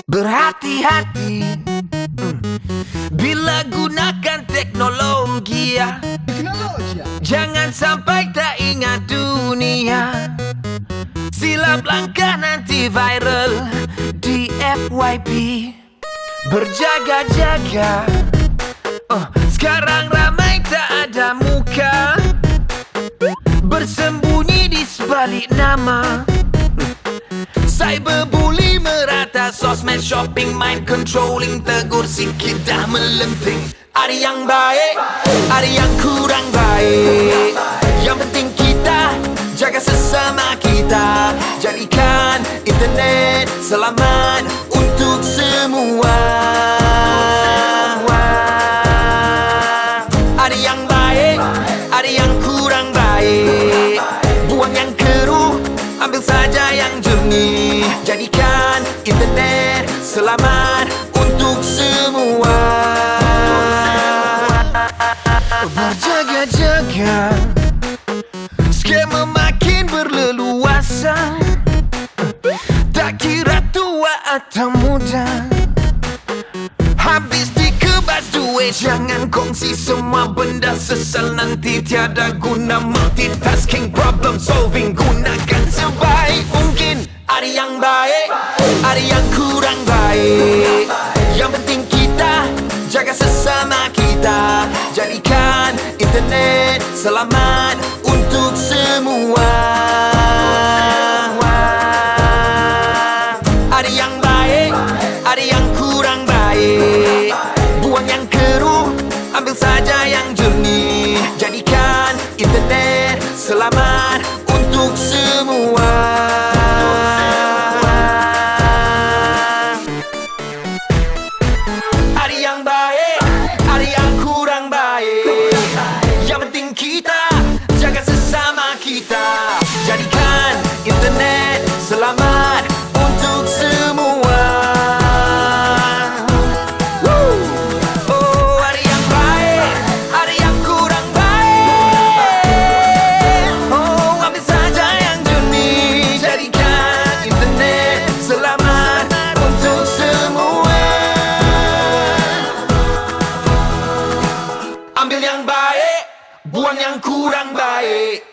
Berhati-hati bila gunakan teknologi ya. Jangan sampai tak ingat dunia. Silap langkah nanti viral di FYP. Berjaga-jaga, sekarang ramai tak ada muka, bersembunyi di sebalik nama. Cyberbully merata, sosmed shopping, mind controlling, tegur sikit dah melenting. Ada yang baik, ada yang kurang baik. Yang penting kita jaga sesama kita, jadikan internet selamat untuk semua. Ada yang baik, ada yang kurang baik. Buang yang keruh, ambil saja yang jernih, jadikan internet selamat untuk semua. Berjaga-jaga, skema makin berleluasa. Tak kira tua atau muda, habis dikebas duit. Jangan kongsi semua benda, sesal nanti tiada guna. Multitasking, problem solving, gunakan sebaik mungkin. Ada yang baik, ada yang kurang baik. Yang penting kita jaga sesama kita, jadikan internet selamat untuk semua. Ada yang baik, ada yang kurang baik. Buang yang keruh, ambil saja yang jernih, jadikan internet selamat untuk semua. Ada yang baik, ada yang kurang baik. Yang penting kita jaga sesama kita, jadikan internet selamat untuk semua. Oh, ada yang baik, ada yang kurang baik. Oh, ambil saja yang jernih, jadikan internet selamat untuk semua. Ambil yang baik, buang yang kurang baik.